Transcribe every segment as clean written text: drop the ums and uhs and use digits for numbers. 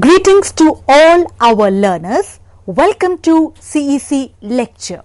Greetings to all our learners. Welcome to CEC lecture.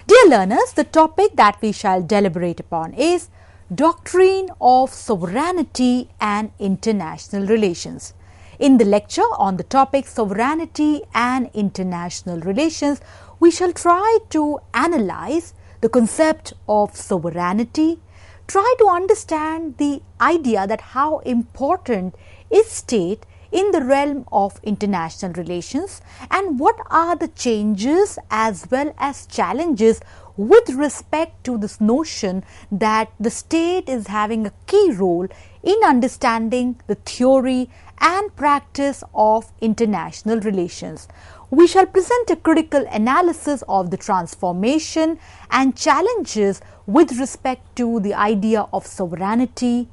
Dear learners, the topic that we shall deliberate upon is Doctrine of Sovereignty and International Relations. In the lecture on the topic Sovereignty and International Relations, we shall try to analyze the concept of sovereignty, try to understand the idea that how important is state in the realm of international relations and what are the changes as well as challenges with respect to this notion that the state is having a key role in understanding the theory and practice of international relations. We shall present a critical analysis of the transformation and challenges with respect to the idea of sovereignty,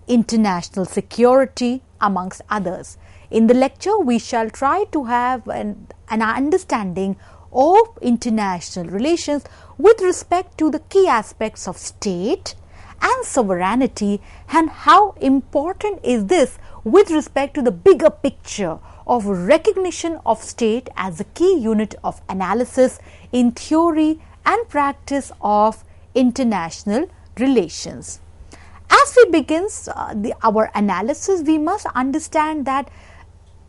international security, amongst others. In the lecture, we shall try to have an understanding of international relations with respect to the key aspects of state and sovereignty and how important is this with respect to the bigger picture of recognition of state as a key unit of analysis in theory and practice of international relations. As we begin our analysis, we must understand that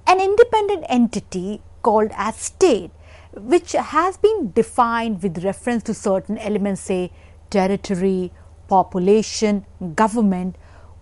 an independent entity called as state, which has been defined with reference to certain elements, say territory, population, government,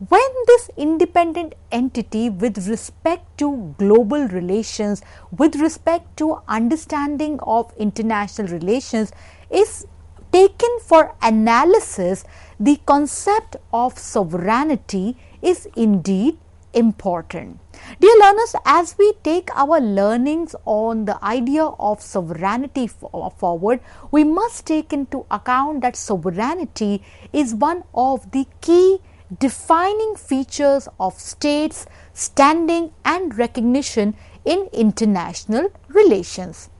when this independent entity with respect to global relations, with respect to understanding of international relations is taken for analysis, the concept of sovereignty is indeed important. Dear learners, as we take our learnings on the idea of sovereignty forward, we must take into account that sovereignty is one of the key defining features of states' standing and recognition in international relations.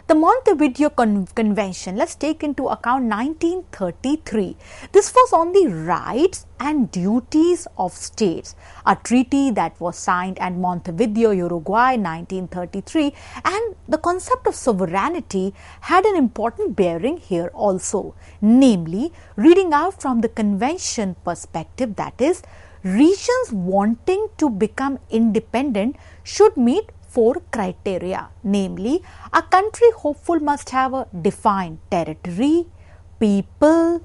The Montevideo Convention, let's take into account 1933. This was on the rights and duties of states, a treaty that was signed at Montevideo, Uruguay, 1933, and the concept of sovereignty had an important bearing here also, namely reading out from the convention perspective, that is, regions wanting to become independent should meet 4 criteria, namely a country hopeful must have a defined territory, people,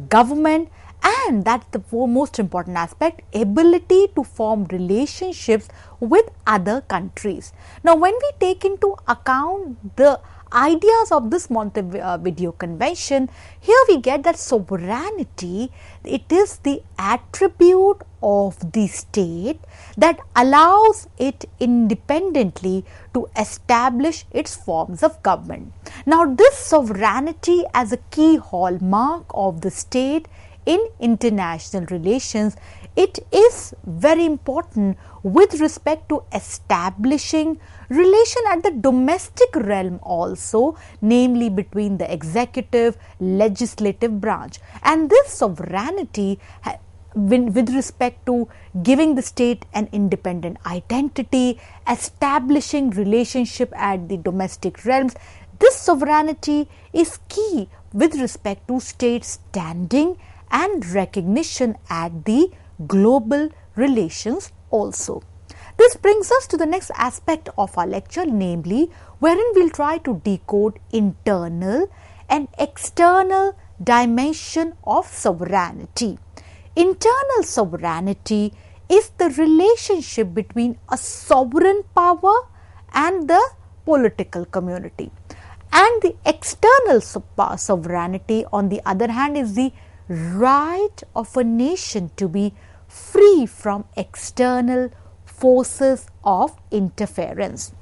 government, and that's the most important aspect, ability to form relationships with other countries. Now, when we take into account the ideas of this Montevideo Convention, here we get that sovereignty, it is the attribute of the state that allows it independently to establish its forms of government. Now, this sovereignty as a key hallmark of the state in international relations, it is very important with respect to establishing relation at the domestic realm also, namely between the executive, legislative branch. And this sovereignty with respect to giving the state an independent identity, establishing relationship at the domestic realms, this sovereignty is key with respect to state standing and recognition at the global relations also. This brings us to the next aspect of our lecture, namely wherein we'll try to decode internal and external dimension of sovereignty. Internal sovereignty is the relationship between a sovereign power and the political community. And the external sovereignty, on the other hand, is the right of a nation to be free from external forces of interference.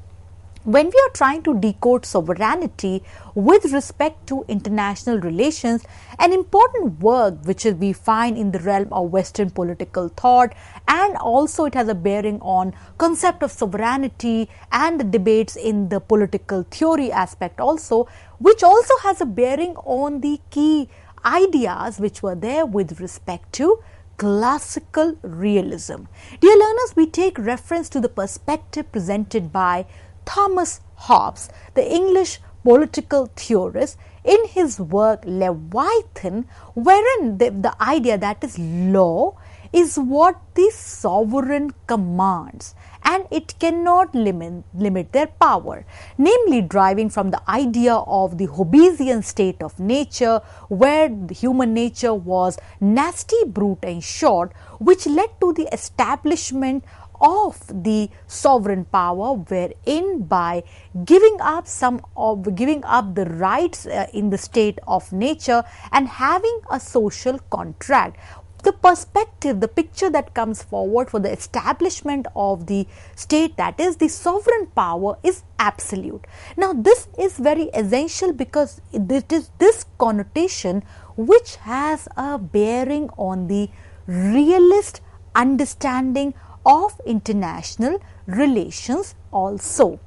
When we are trying to decode sovereignty with respect to international relations, an important work which we find in the realm of Western political thought, and also it has a bearing on concept of sovereignty and the debates in the political theory aspect also, which also has a bearing on the key ideas which were there with respect to classical realism. Dear learners, we take reference to the perspective presented by Thomas Hobbes, the English political theorist, in his work Leviathan, wherein the idea that is law is what the sovereign commands and it cannot limit their power, namely deriving from the idea of the Hobbesian state of nature, where the human nature was nasty, brute and short, which led to the establishment of the sovereign power, wherein by giving up the rights in the state of nature and having a social contract, the perspective, the picture that comes forward for the establishment of the state, that is the sovereign power, is absolute. Now this is very essential because it is this connotation which has a bearing on the realist understanding of international relations also.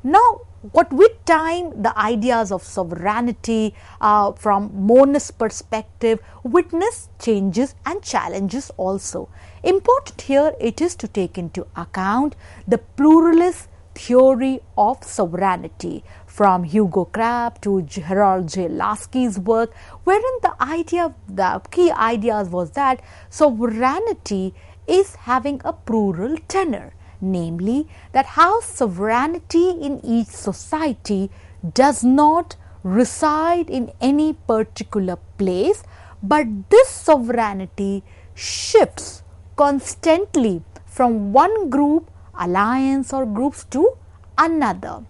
Now, what with time the ideas of sovereignty from monist perspective witness changes and challenges also. Important here it is to take into account the pluralist theory of sovereignty from Hugo Crabb to Harold J. Lasky's work, wherein the key ideas was that sovereignty is having a plural tenor, namely that how sovereignty in each society does not reside in any particular place, but this sovereignty shifts constantly from one group, alliance or groups to another.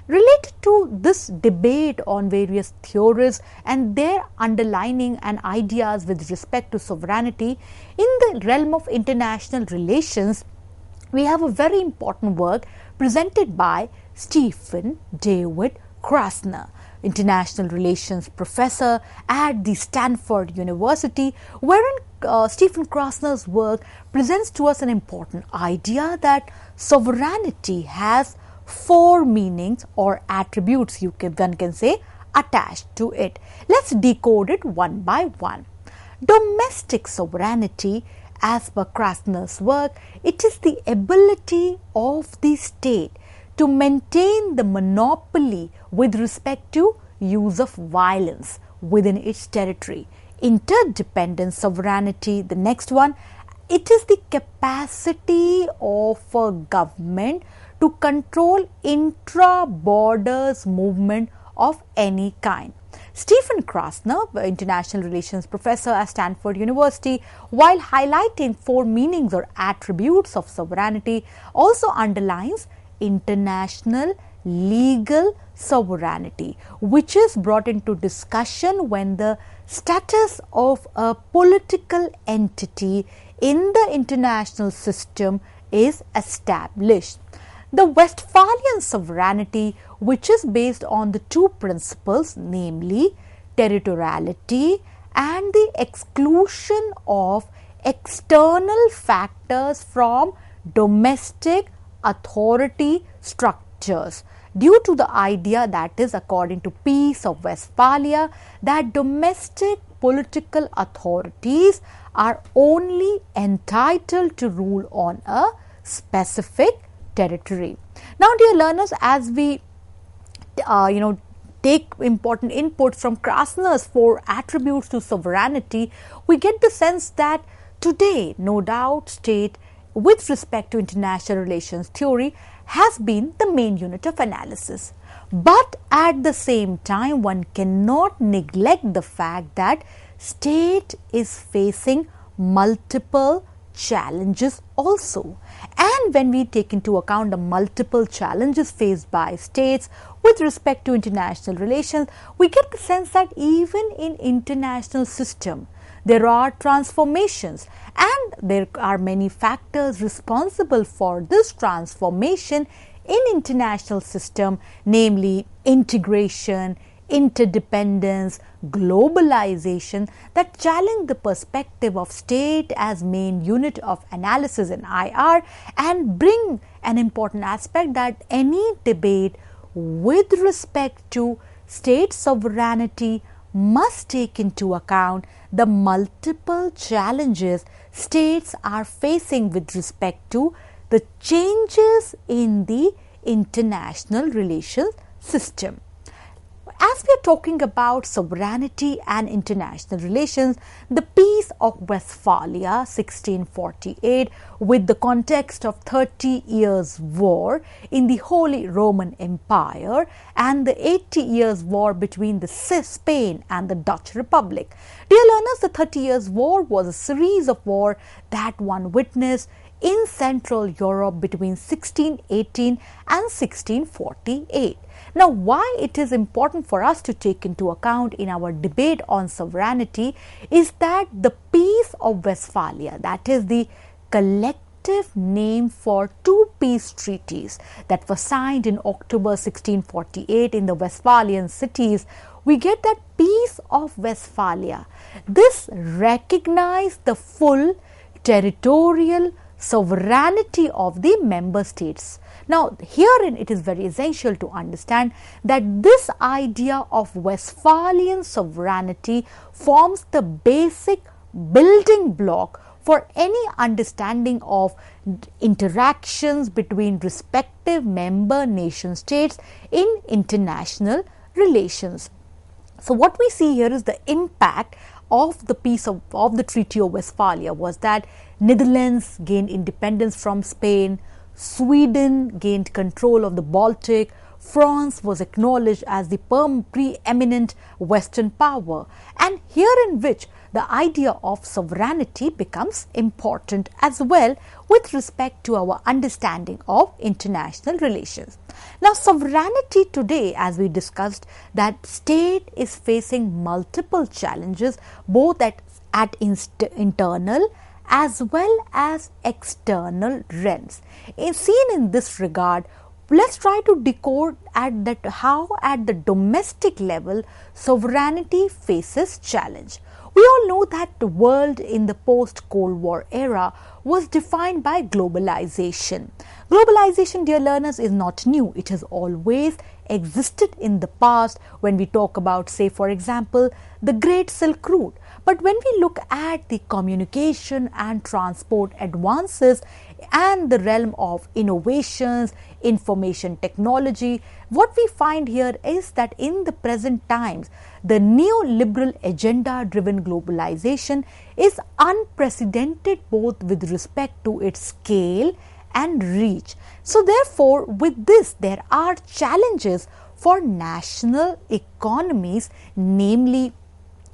Related to this debate on various theories and their underlining and ideas with respect to sovereignty in the realm of international relations, we have a very important work presented by Stephen David Krasner, international relations professor at the Stanford University, wherein Stephen Krasner's work presents to us an important idea that sovereignty has four meanings or attributes, one can say, attached to it. Let's decode it one by one. Domestic sovereignty, as per Krasner's work, it is the ability of the state to maintain the monopoly with respect to use of violence within its territory. Interdependent sovereignty, the next one, it is the capacity of a government to control intra-borders movement of any kind. Stephen Krasner, international relations professor at Stanford University, while highlighting four meanings or attributes of sovereignty, also underlines international legal sovereignty, which is brought into discussion when the status of a political entity in the international system is established. The Westphalian sovereignty, which is based on the two principles, namely territoriality and the exclusion of external factors from domestic authority structures, due to the idea that is, according to Peace of Westphalia, that domestic political authorities are only entitled to rule on a specific territory. Now, dear learners, as we take important inputs from Krasner's four attributes to sovereignty, we get the sense that today, no doubt, state with respect to international relations theory has been the main unit of analysis. But at the same time, one cannot neglect the fact that state is facing multiple challenges also. And when we take into account the multiple challenges faced by states with respect to international relations, we get the sense that even in international system, there are transformations and there are many factors responsible for this transformation in international system, namely integration, interdependence, globalization, that challenge the perspective of state as main unit of analysis in IR and bring an important aspect that any debate with respect to state sovereignty must take into account the multiple challenges states are facing with respect to the changes in the international relations system. As we are talking about sovereignty and international relations, the Peace of Westphalia 1648, with the context of 30 Years' War in the Holy Roman Empire and the 80 Years' War between the Spain and the Dutch Republic. Dear learners, the 30 Years' War was a series of wars that one witnessed in Central Europe between 1618 and 1648. Now, why it is important for us to take into account in our debate on sovereignty is that the Peace of Westphalia, that is the collective name for two peace treaties that were signed in October 1648 in the Westphalian cities, we get that Peace of Westphalia. This recognized the full territorial sovereignty of the member states. Now, herein it is very essential to understand that this idea of Westphalian sovereignty forms the basic building block for any understanding of interactions between respective member nation states in international relations. So, what we see here is the impact of the the Treaty of Westphalia was that Netherlands gained independence from Spain, Sweden gained control of the Baltic, France was acknowledged as the preeminent Western power, and here in which the idea of sovereignty becomes important as well with respect to our understanding of international relations. Now, sovereignty today, as we discussed, that state is facing multiple challenges both at internal as well as external realms. Seen in this regard, let's try to decode how at the domestic level sovereignty faces challenge. We all know that the world in the post-Cold War era was defined by globalization. Globalization, dear learners, is not new. It has always existed in the past when we talk about, say, for example, the Great Silk Route. But when we look at the communication and transport advances and the realm of innovations, information technology, what we find here is that in the present times, the neoliberal agenda-driven globalization is unprecedented both with respect to its scale and reach. So therefore, with this, there are challenges for national economies, namely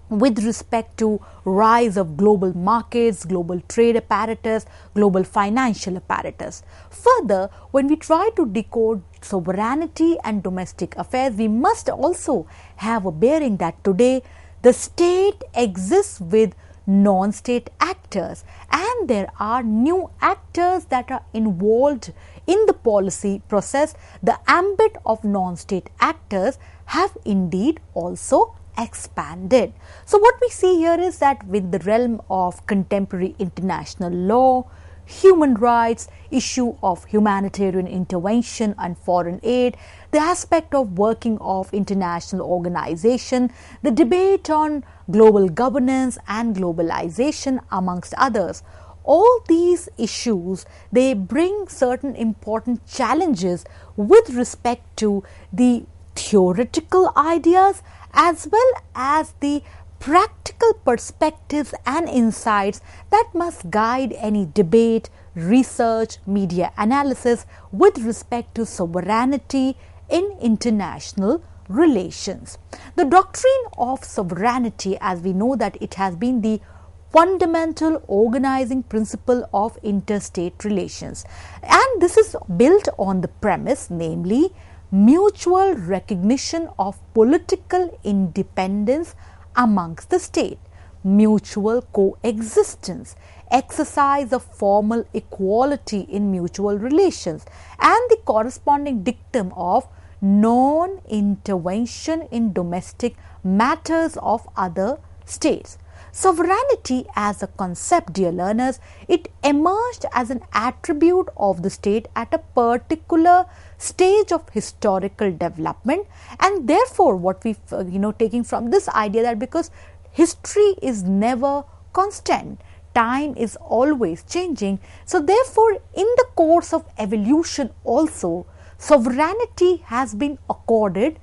with respect to rise of global markets, global trade apparatus, global financial apparatus. Further, when we try to decode sovereignty and domestic affairs, we must also have a bearing that today the state exists with non-state actors, and there are new actors that are involved in the policy process. The ambit of non-state actors have indeed also expanded. So what we see here is that with the realm of contemporary international law, human rights, issue of humanitarian intervention and foreign aid, the aspect of working of international organization, the debate on global governance and globalization amongst others. All these issues, they bring certain important challenges with respect to the theoretical ideas as well as the practical perspectives and insights that must guide any debate, research, media analysis with respect to sovereignty in international relations. The doctrine of sovereignty, as we know that it has been the fundamental organizing principle of interstate relations, and this is built on the premise, namely mutual recognition of political independence amongst the state, mutual coexistence, exercise of formal equality in mutual relations, and the corresponding dictum of non-intervention in domestic matters of other states. Sovereignty as a concept, dear learners, it emerged as an attribute of the state at a particular stage of historical development, and therefore what we taking from this idea that because history is never constant, time is always changing, so therefore in the course of evolution also sovereignty has been accorded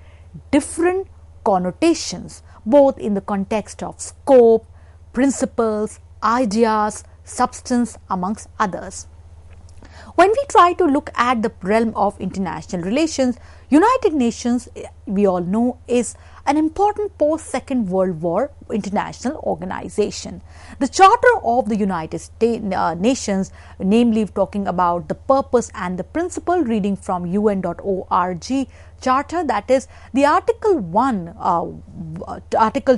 different connotations, both in the context of scope, principles, ideas, substance, amongst others. When we try to look at the realm of international relations, United Nations, we all know, is an important post-Second World War international organization. The Charter of the United Nations, namely talking about the purpose and the principle, reading from UN.org Charter, that is the Article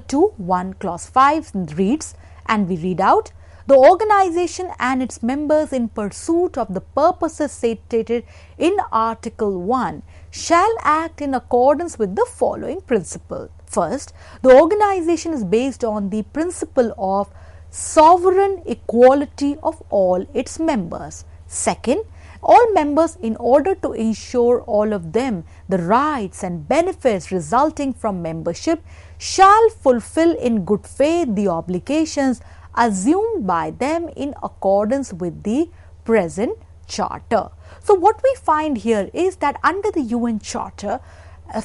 2, 1, Clause 5 reads, and we read out, the organization and its members in pursuit of the purposes stated in Article 1 shall act in accordance with the following principle. First, the organization is based on the principle of sovereign equality of all its members. Second, all members, in order to ensure all of them the rights and benefits resulting from membership, shall fulfill in good faith the obligations assumed by them in accordance with the present charter. So what we find here is that under the UN Charter,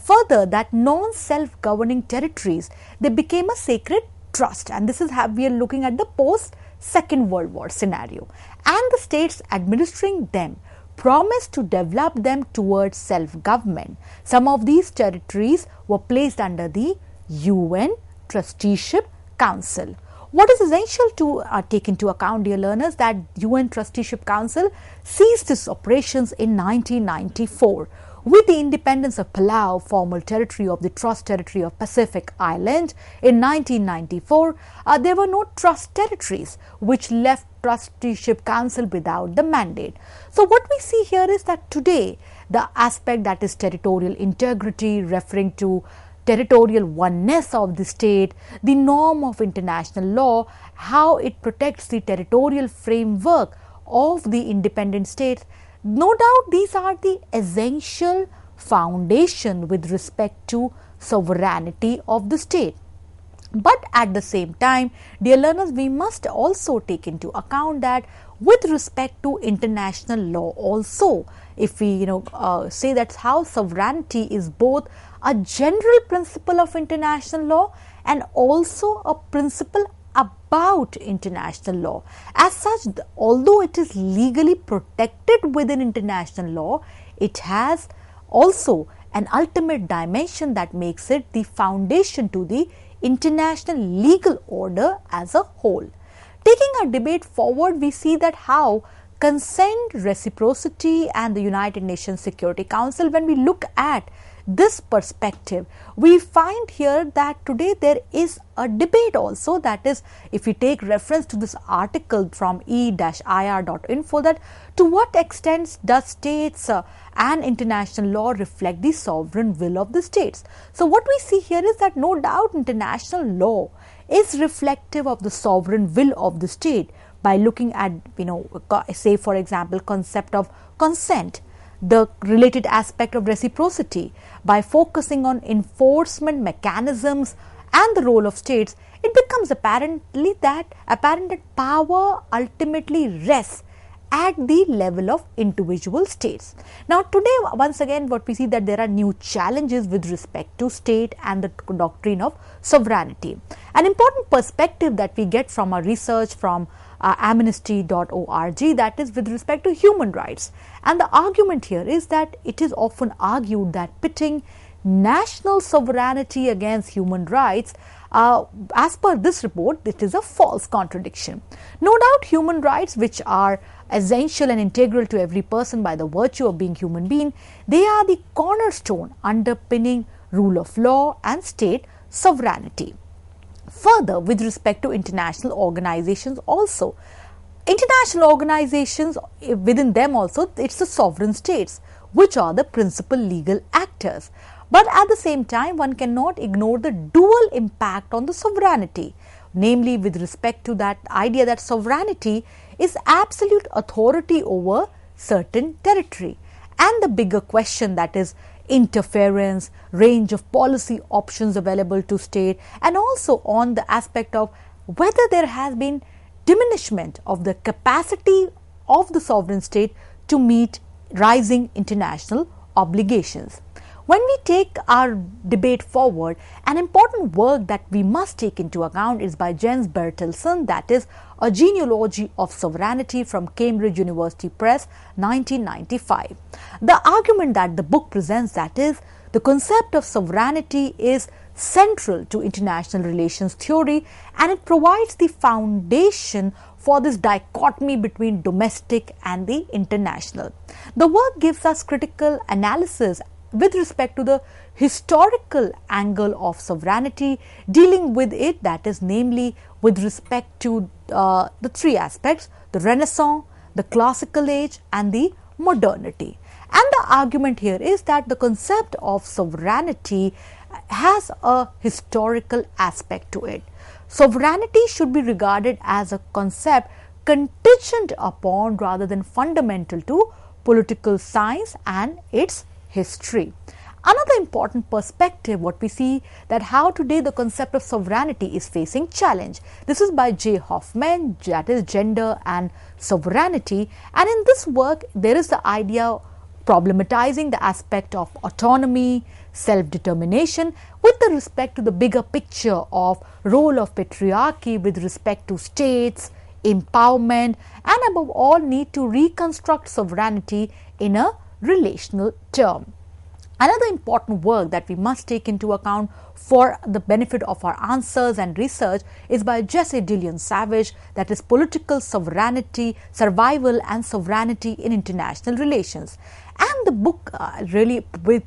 further that non-self-governing territories, they became a sacred trust, and this is how we are looking at the post-Second World War scenario, and the states administering them promised to develop them towards self-government. Some of these territories were placed under the UN Trusteeship Council. What is essential to take into account, dear learners, that UN Trusteeship Council ceased its operations in 1994. With the independence of Palau, former territory of the Trust Territory of Pacific Island, in 1994, there were no trust territories, which left Trusteeship Council without the mandate. So what we see here is that today the aspect that is territorial integrity, referring to territorial oneness of the state, the norm of international law, how it protects the territorial framework of the independent states. No doubt these are the essential foundation with respect to sovereignty of the state. But at the same time, dear learners, we must also take into account that with respect to international law also, if we say that's how sovereignty is both a general principle of international law and also a principle about international law. As such, although it is legally protected within international law, it has also an ultimate dimension that makes it the foundation to the international legal order as a whole. Taking our debate forward, we see that how consent, reciprocity and the United Nations Security Council, when we look at this perspective, we find here that today there is a debate also, that is, if we take reference to this article from e-ir.info, that to what extent does states and international law reflect the sovereign will of the states. So what we see here is that no doubt international law is reflective of the sovereign will of the state by looking at, say for example, concept of consent, the related aspect of reciprocity. By focusing on enforcement mechanisms and the role of states, it becomes apparent that power ultimately rests at the level of individual states. Now today, once again, what we see that there are new challenges with respect to state and the doctrine of sovereignty. An important perspective that we get from our research from amnesty.org, that is with respect to human rights, and the argument here is that it is often argued that pitting national sovereignty against human rights, as per this report, it is a false contradiction. No doubt human rights, which are essential and integral to every person by the virtue of being human being, they are the cornerstone underpinning rule of law and state sovereignty. Further, with respect to international organizations also, international organizations, within them also, it's the sovereign states which are the principal legal actors. But at the same time, one cannot ignore the dual impact on the sovereignty. namely with respect to that idea that sovereignty is absolute authority over certain territory, and the bigger question, that is interference, range of policy options available to state, and also on the aspect of whether there has been diminishment of the capacity of the sovereign state to meet rising international obligations. When we take our debate forward, an important work that we must take into account is by Jens Bertelsen, that is A Genealogy of Sovereignty from Cambridge University Press, 1995. The argument that the book presents, that is, the concept of sovereignty is central to international relations theory, and it provides the foundation for this dichotomy between domestic and the international. The work gives us critical analysis with respect to the historical angle of sovereignty, dealing with it, that is namely with respect to the three aspects: the Renaissance, the classical age, and the modernity. And the argument here is that the concept of sovereignty has a historical aspect to it. Sovereignty should be regarded as a concept contingent upon rather than fundamental to political science and its history. Another important perspective, what we see, that how today the concept of sovereignty is facing challenge. This is by J. Hoffman, that is Gender and Sovereignty, and in this work there is the idea problematizing the aspect of autonomy, self-determination with the respect to the bigger picture of role of patriarchy with respect to states, empowerment, and above all need to reconstruct sovereignty in a relational term. Another important work that we must take into account for the benefit of our answers and research is by Jesse Dillon Savage, that is Political Sovereignty, Survival and Sovereignty in International Relations. And the book really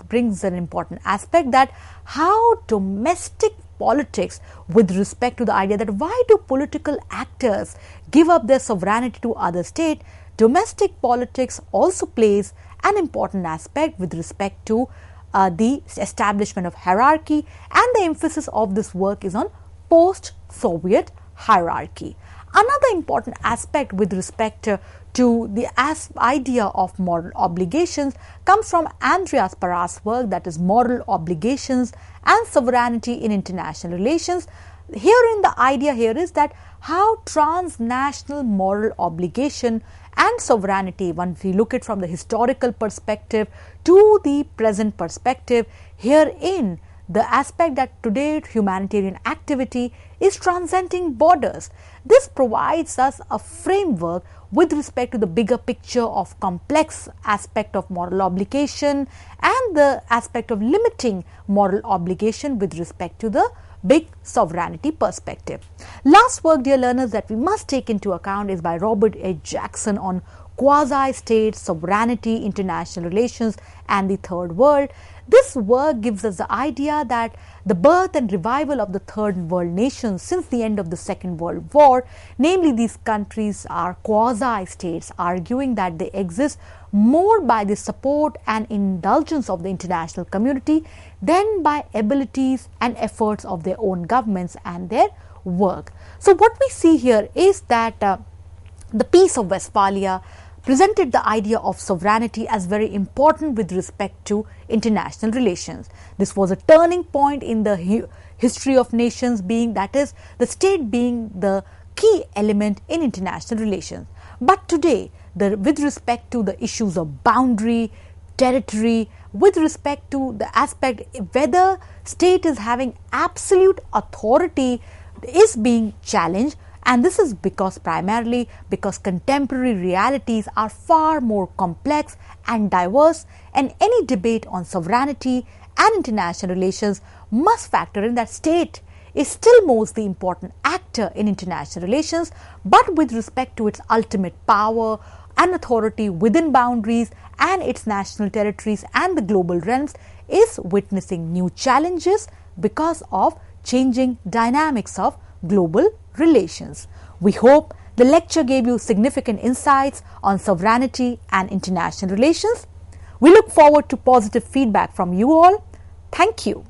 brings an important aspect, that how domestic politics with respect to the idea that why do political actors give up their sovereignty to other states, domestic politics also plays an important aspect with respect to the establishment of hierarchy, and the emphasis of this work is on post-Soviet hierarchy. Another important aspect with respect to the idea of moral obligations comes from Andreas Parras' work, that is Moral Obligations and Sovereignty in International Relations. Herein the idea here is that how transnational moral obligation and sovereignty, once we look at from the historical perspective to the present perspective, herein the aspect that today humanitarian activity is transcending borders. This provides us a framework with respect to the bigger picture of complex aspect of moral obligation and the aspect of limiting moral obligation with respect to the big sovereignty perspective. Last work, dear learners, that we must take into account is by Robert H. Jackson on quasi-state sovereignty, international relations and the third world. This work gives us the idea that the birth and revival of the third world nations since the end of the Second World War, namely these countries are quasi-states, arguing that they exist more by the support and indulgence of the international community than by abilities and efforts of their own governments and their work. So what we see here is that the Peace of Westphalia presented the idea of sovereignty as very important with respect to international relations. This was a turning point in the history of nations, being that is the state being the key element in international relations. But today, with respect to the issues of boundary, territory, with respect to the aspect whether state is having absolute authority is being challenged, and this is primarily because contemporary realities are far more complex and diverse, and any debate on sovereignty and international relations must factor in that state is still most the important actor in international relations, but with respect to its ultimate power and authority within boundaries and its national territories and the global realms is witnessing new challenges because of changing dynamics of global relations. We hope the lecture gave you significant insights on sovereignty and international relations. We look forward to positive feedback from you all. Thank you.